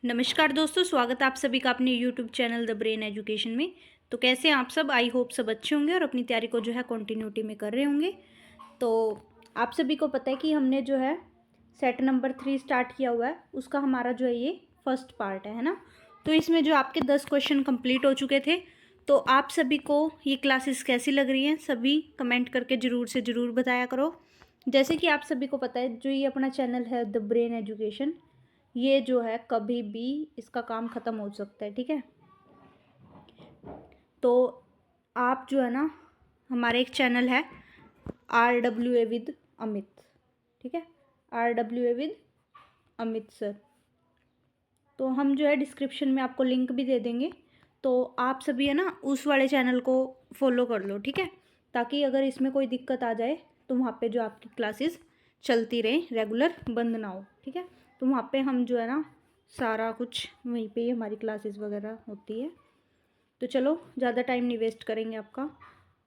नमस्कार दोस्तों, स्वागत है आप सभी का अपने YouTube channel the brain education में। तो कैसे हैं आप सब? आई होप सब अच्छे होंगे और अपनी तैयारी को जो है कंटिन्यूटी में कर रहे होंगे। तो आप सभी को पता है कि हमने जो है सेट नंबर 3 स्टार्ट किया हुआ है, उसका हमारा जो है ये फर्स्ट पार्ट है ना। तो इसमें जो आपके 10 क्वेश्चन कंप्लीट हो चुके थे। तो आप सभी को ये क्लासेस कैसी लग रही हैं, सभी कमेंट करके ज़रूर से ज़रूर बताया करो। जैसे कि आप सभी को पता है, जो ये अपना चैनल है द ब्रेन एजुकेशन, ये जो है कभी भी इसका काम ख़त्म हो सकता है, ठीक है। तो आप जो है ना, हमारे एक चैनल है RWA विद अमित, ठीक है, RWA विद अमित सर। तो हम जो है डिस्क्रिप्शन में आपको लिंक भी दे देंगे, तो आप सभी है ना उस वाले चैनल को फॉलो कर लो, ठीक है, ताकि अगर इसमें कोई दिक्कत आ जाए तो वहाँ पे जो आपकी क्लासेस चलती रहें, रेगुलर बंद ना हो, ठीक है। तो वहाँ पे हम जो है ना सारा कुछ वहीं पे ही हमारी क्लासेस वगैरह होती है। तो चलो ज़्यादा टाइम नहीं वेस्ट करेंगे आपका,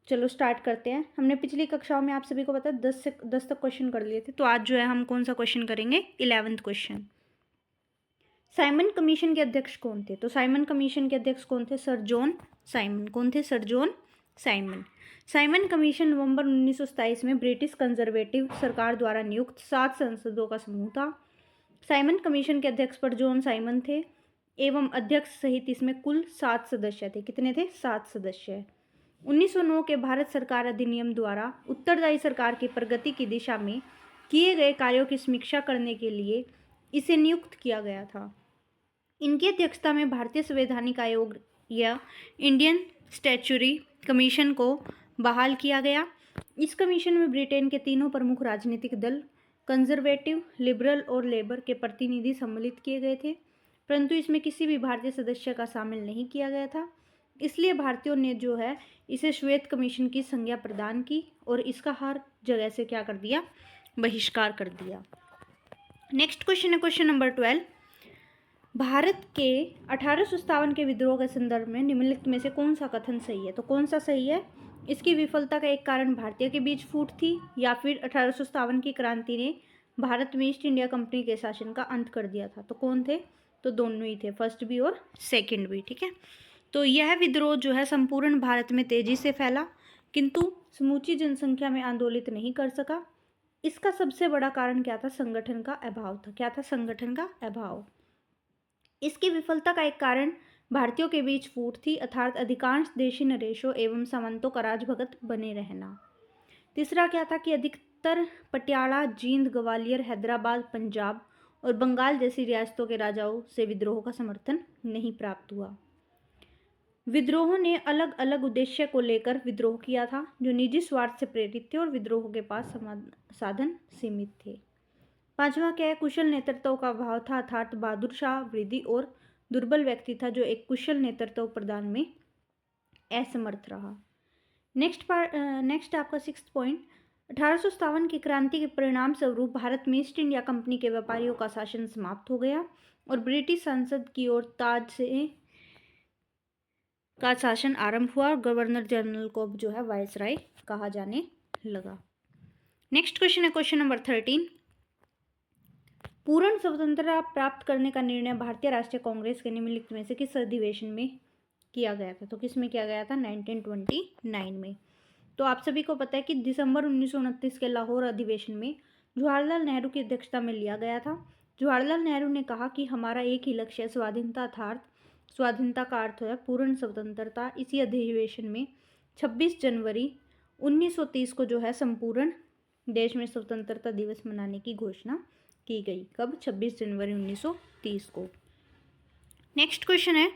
चलो स्टार्ट करते हैं। हमने पिछली कक्षाओं में आप सभी को पता है 10 तक क्वेश्चन कर लिए थे। तो आज जो है हम कौन सा क्वेश्चन करेंगे? 11वां क्वेश्चन। साइमन कमीशन के अध्यक्ष कौन थे? तो साइमन कमीशन के अध्यक्ष कौन थे? Sir John Simon. कौन थे? Sir John Simon. Simon commission नवंबर 1927 में ब्रिटिश कंजर्वेटिव सरकार द्वारा नियुक्त 7 सांसदों का समूह था। साइमन कमीशन के अध्यक्ष पर जॉन साइमन थे एवं अध्यक्ष सहित इसमें कुल 7 सदस्य थे। कितने थे? 7 सदस्य। 1909 के भारत सरकार अधिनियम द्वारा उत्तरदायी सरकार की प्रगति की दिशा में किए गए कार्यों की समीक्षा करने के लिए इसे नियुक्त किया गया था। इनकी अध्यक्षता में भारतीय संवैधानिक आयोग या इंडियन स्टैच्यूटरी कमीशन को बहाल किया गया। इस कमीशन में ब्रिटेन के तीनों प्रमुख राजनीतिक दल कंजर्वेटिव, लिबरल और लेबर के प्रतिनिधि सम्मिलित किए गए थे, परंतु इसमें किसी भी भारतीय सदस्य का शामिल नहीं किया गया था। इसलिए भारतीयों ने जो है इसे श्वेत कमीशन की संज्ञा प्रदान की और इसका हर जगह से क्या कर दिया? बहिष्कार कर दिया। नेक्स्ट क्वेश्चन है क्वेश्चन नंबर 12। भारत के 1857 के विद्रोह के संदर्भ में निम्नलिखित में से कौन सा कथन सही है? तो कौन सा सही है? इसकी विफलता का एक कारण भारतीयों के बीच फूट थी, या फिर 1857 की क्रांति ने भारत में ईस्ट इंडिया कंपनी के शासन का अंत कर दिया था? तो कौन थे? तो दोनों ही थे, फर्स्ट भी और सेकंड भी, ठीक है। तो यह विद्रोह जो है संपूर्ण भारत में तेजी से फैला, किंतु समूची जनसंख्या में आंदोलित नहीं कर सका। इसका सबसे बड़ा कारण क्या था? संगठन का अभाव था। क्या था? संगठन का अभाव। इसकी विफलता का एक कारण भारतीयों के बीच फूट थी, अर्थात अधिकांश देशी नरेशों एवं सामंतों का राजभगत बने रहना। तीसरा क्या था? कि अधिकतर पटियाला, जींद, ग्वालियर, हैदराबाद, पंजाब और बंगाल जैसी रियासतों के राजाओं से विद्रोह का समर्थन नहीं प्राप्त हुआ। विद्रोहों ने अलग अलग उद्देश्य को लेकर विद्रोह किया था, जो निजी स्वार्थ से प्रेरित थे और विद्रोह के पास साधन सीमित थे। पांचवा क्या है? कुशल नेतृत्व का अभाव था, अर्थात बहादुर शाह वृद्धि और दुर्बल व्यक्ति था, जो एक कुशल नेतृत्व प्रदान में असमर्थ रहा। नेक्स्ट आपका 6th पॉइंट। 1857 की क्रांति के परिणाम स्वरूप भारत में ईस्ट इंडिया कंपनी के व्यापारियों का शासन समाप्त हो गया और ब्रिटिश संसद की ओर ताज से का शासन आरंभ हुआ और गवर्नर जनरल को अब जो है वायसराय कहा जाने लगा। नेक्स्ट क्वेश्चन है क्वेश्चन नंबर 13। पूर्ण स्वतंत्रता प्राप्त करने का निर्णय भारतीय राष्ट्रीय कांग्रेस के निम्नलिखित में से किस अधिवेशन में किया गया था? तो किस में किया गया था? 1929 में। तो आप सभी को पता है कि दिसंबर 1929 के लाहौर अधिवेशन में जवाहरलाल नेहरू की अध्यक्षता में लिया गया था। जवाहरलाल नेहरू ने कहा कि हमारा एक ही लक्ष्य है, स्वाधीनता, अर्थात स्वाधीनता का अर्थ है पूर्ण स्वतंत्रता। इसी अधिवेशन में 26 जनवरी 1930 को जो है संपूर्ण देश में स्वतंत्रता दिवस मनाने की घोषणा की गई। कब? 26 जनवरी 1930 को। नेक्स्ट क्वेश्चन है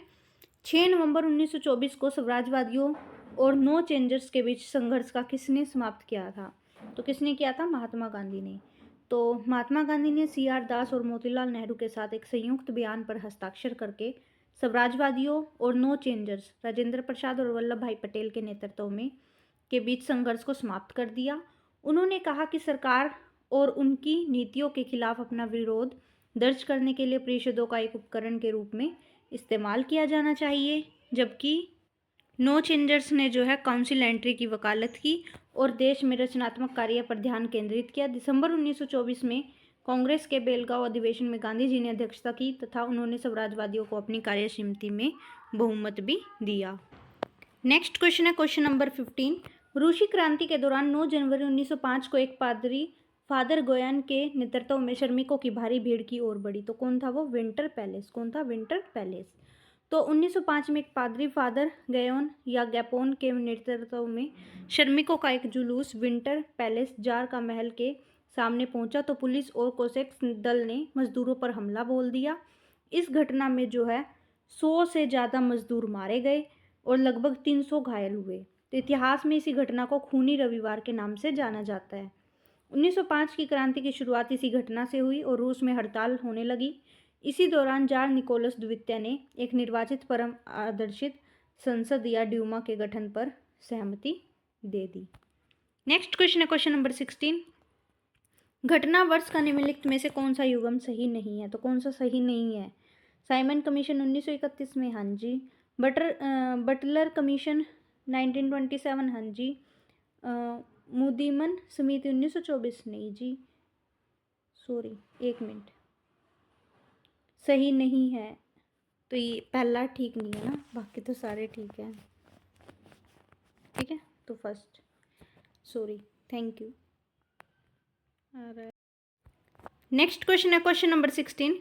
6 नवंबर 1924 को स्वराजवादियों और नो चेंजर्स के बीच संघर्ष का किसने समाप्त किया था? तो किसने किया था? महात्मा गांधी ने। तो महात्मा गांधी ने CR दास और मोतीलाल नेहरू के साथ एक संयुक्त बयान पर हस्ताक्षर करके स्वराजवादियों और नो चेंजर्स राजेंद्र प्रसाद और वल्लभ भाई पटेल के नेतृत्व में के बीच संघर्ष को समाप्त कर दिया। उन्होंने कहा कि सरकार और उनकी नीतियों के खिलाफ अपना विरोध दर्ज करने के लिए परिषदों का एक उपकरण के रूप में इस्तेमाल किया जाना चाहिए, जबकि नो चेंजर्स ने जो है काउंसिल एंट्री की वकालत की और देश में रचनात्मक कार्य पर ध्यान केंद्रित किया। दिसंबर 1924 में कांग्रेस के बेलगांव अधिवेशन में गांधी जी ने अध्यक्षता की तथा उन्होंने स्वराजवादियों को अपनी कार्यसमिति में बहुमत भी दिया। नेक्स्ट क्वेश्चन है क्वेश्चन नंबर 15। रूसी क्रांति के दौरान 9 जनवरी 1905 को एक पादरी फादर गोयन के नेतृत्व में श्रमिकों की भारी भीड़ की ओर बढ़ी। तो कौन था वो? Winter palace. कौन था? Winter palace. तो 1905 में एक पादरी फादर गयोन या गैपोन के नेतृत्व में श्रमिकों का एक जुलूस विंटर पैलेस जार का महल के सामने पहुंचा तो पुलिस और कोसेक्स दल ने मजदूरों पर हमला बोल दिया। इस घटना में जो है 100 से ज़्यादा मजदूर मारे गए और लगभग 300 घायल हुए। तो इतिहास में इसी घटना को खूनी रविवार के नाम से जाना जाता है। 1905 की क्रांति की शुरुआत इसी घटना से हुई और रूस में हड़ताल होने लगी। इसी दौरान जार निकोलस द्वितीय ने एक निर्वाचित परम आदर्शित संसद या ड्यूमा के गठन पर सहमति दे दी। नेक्स्ट क्वेश्चन है क्वेश्चन नंबर 16। घटना वर्ष का निम्नलिखित में से कौन सा युग्म सही नहीं है? तो कौन सा सही नहीं है? साइमन कमीशन 1931 में, हाँ जी। बटलर कमीशन 1927, हाँ जी। मुदीमन समिति 1924, नहीं जी, सॉरी, एक मिनट, सही नहीं है। तो ये पहला ठीक नहीं है ना, बाकी तो सारे ठीक है। ठीक है, तो first, sorry, thank you. Next question है क्वेश्चन नंबर 16।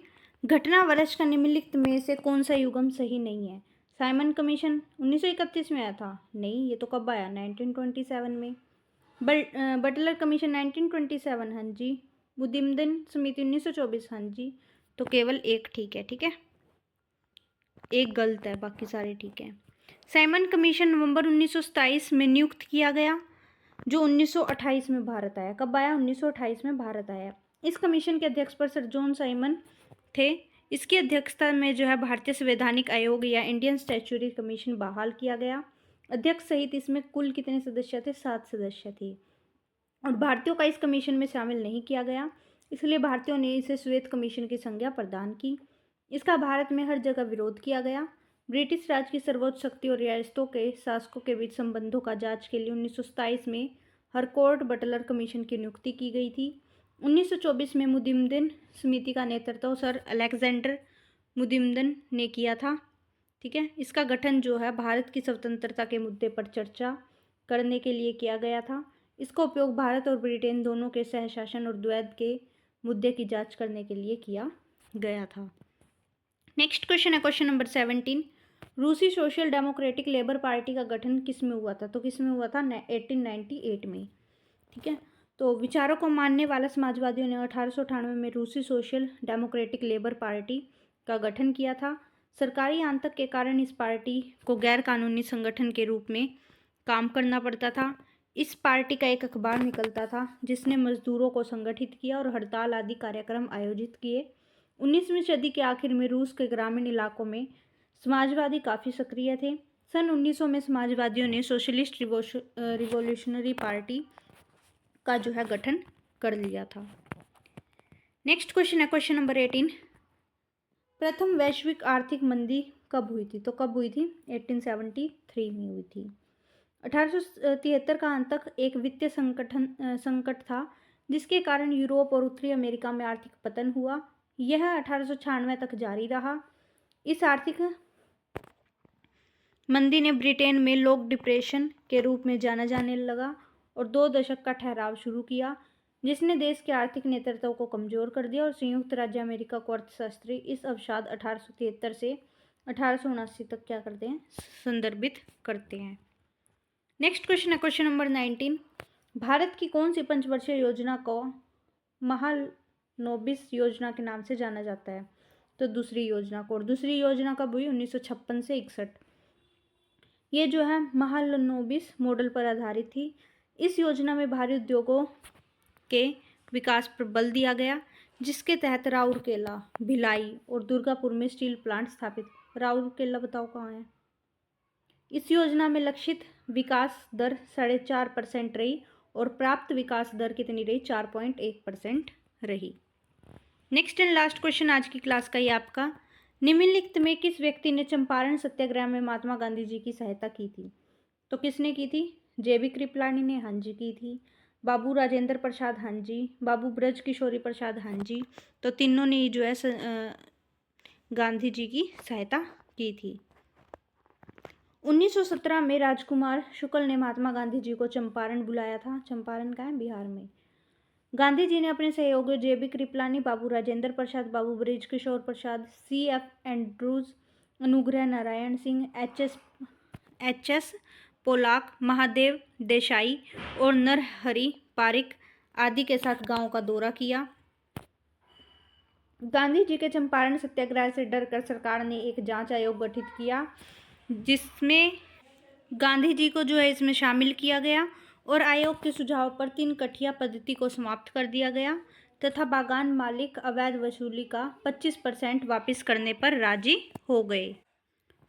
घटना वर्ष का निम्नलिखित में से कौन सा युग्म सही नहीं है? साइमन कमीशन 1931 में आया था, नहीं, ये तो कब आया? 1927 में। बटलर कमीशन 1927, हाँ जी। बुद्धिमदन समिति 1924, हाँ जी। तो केवल एक ठीक है, ठीक है, एक गलत है, बाकी सारे ठीक है। साइमन कमीशन नवंबर 1927 में नियुक्त किया गया, जो 1928 में भारत आया। कब आया? 1928 में भारत आया। इस कमीशन के अध्यक्ष पर सर जॉन साइमन थे। इसकी अध्यक्षता में जो है भारतीय संवैधानिक आयोग या इंडियन स्टैट्यूटरी कमीशन बहाल किया गया। अध्यक्ष सहित इसमें कुल कितने सदस्य थे? 7 सदस्य थे और भारतीयों का इस कमीशन में शामिल नहीं किया गया, इसलिए भारतीयों ने इसे श्वेत कमीशन की संज्ञा प्रदान की। इसका भारत में हर जगह विरोध किया गया। ब्रिटिश राज की सर्वोच्च शक्ति और रियासतों के शासकों के बीच संबंधों का जांच के लिए 1927 में हरकोर्ट बटलर कमीशन की नियुक्ति की गई थी। 1924 में मुदिमदन समिति का नेतृत्व सर अलेक्जेंडर मुदिमदन ने किया था। ठीक है, इसका गठन जो है भारत की स्वतंत्रता के मुद्दे पर चर्चा करने के लिए किया गया था। इसका उपयोग भारत और ब्रिटेन दोनों के सहशासन और द्वैध के मुद्दे की जांच करने के लिए किया गया था। नेक्स्ट क्वेश्चन है क्वेश्चन नंबर 17। रूसी सोशल डेमोक्रेटिक लेबर पार्टी का गठन किस में हुआ था? तो किस में हुआ था? 1898 में। ठीक है, तो विचारों को मानने वाला समाजवादियों ने 1898 में रूसी सोशल डेमोक्रेटिक लेबर पार्टी का गठन किया था। सरकारी आतंक के कारण इस पार्टी को गैर कानूनी संगठन के रूप में काम करना पड़ता था। इस पार्टी का एक अखबार निकलता था जिसने मजदूरों को संगठित किया और हड़ताल आदि कार्यक्रम आयोजित किए। 19वीं सदी के आखिर में रूस के ग्रामीण इलाकों में समाजवादी काफ़ी सक्रिय थे। सन 1900 में समाजवादियों ने सोशलिस्ट रिवॉल्यूशनरी पार्टी का जो है गठन कर लिया था। नेक्स्ट क्वेश्चन है क्वेश्चन नंबर 18। प्रथम वैश्विक आर्थिक मंदी कब हुई थी? तो कब हुई थी? 1873 में हुई थी। 1873 का अंत तक एक वित्तीय संकट था जिसके कारण यूरोप और उत्तरी अमेरिका में आर्थिक पतन हुआ। यह 1896 तक जारी रहा। इस आर्थिक मंदी ने ब्रिटेन में लोक डिप्रेशन के रूप में जाना जाने लगा और 2 दशक का ठहराव शुरू किया जिसने देश के आर्थिक नेतृत्व को कमजोर कर दिया और संयुक्त राज्य अमेरिका को अर्थशास्त्री इस अवसाद 1873 से 1879 तक क्या करते हैं? संदर्भित करते हैं। नेक्स्ट क्वेश्चन है क्वेश्चन नंबर 19। भारत की कौन सी पंचवर्षीय योजना को महालनोबिस योजना के नाम से जाना जाता है? तो दूसरी योजना को। और दूसरी योजना कब हुई? 1956 से 61। ये जो है महालनोबिस मॉडल पर आधारित थी। इस योजना में भारी उद्योगों के विकास पर बल दिया गया जिसके तहत राउरकेला, भिलाई और दुर्गापुर में स्टील प्लांट स्थापित। राउरकेला बताओ कहाँ है? इस योजना में लक्षित विकास दर 4.5% रही और प्राप्त विकास दर कितनी रही? 4.1% रही। नेक्स्ट एंड लास्ट क्वेश्चन आज की क्लास का ये आपका। निम्नलिखित में किस व्यक्ति ने चंपारण सत्याग्रह में महात्मा गांधी जी की सहायता की थी? तो किसने की थी? जेबी कृपलानी ने, हाँ जी, की थी। बाबू राजेंद्र प्रसाद हंजी, बाबू ब्रज किशोरी प्रसाद हंजी। तो तीनों ने जो है गांधी जी की सहायता की थी। 1917 में राजकुमार शुक्ल ने महात्मा गांधी जी को चंपारण बुलाया था। चंपारण का है बिहार में। गांधी जी ने अपने सहयोगियों जेबी कृपलानी, बाबू राजेंद्र प्रसाद, बाबू ब्रज किशोर प्रसाद, CF Andrews, Anugrah Narayan Singh, H S Pollock, Mahadev Desai और नरहरि पारिक आदि के साथ गांव का दौरा किया। गांधी जी के चंपारण सत्याग्रह से डरकर सरकार ने एक जांच आयोग गठित किया, जिसमें गांधी जी को जो है इसमें शामिल किया गया और आयोग के सुझाव पर 3 कठिया पद्धति को समाप्त कर दिया गया तथा बागान मालिक अवैध वसूली का 25% वापस करने पर राजी हो गए।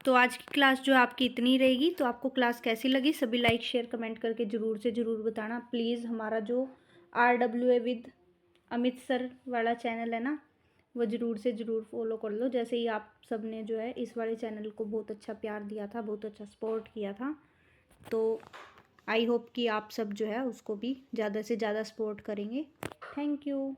तो आज की क्लास जो आपकी इतनी रहेगी। तो आपको क्लास कैसी लगी सभी लाइक शेयर कमेंट करके ज़रूर से ज़रूर बताना। प्लीज़ हमारा जो RWA विद अमित सर वाला चैनल है ना, वो ज़रूर से ज़रूर फॉलो कर लो। जैसे ही आप सब ने जो है इस वाले चैनल को बहुत अच्छा प्यार दिया था, बहुत अच्छा सपोर्ट किया था, तो आई होप कि आप सब जो है उसको भी ज़्यादा से ज़्यादा सपोर्ट करेंगे। Thank you.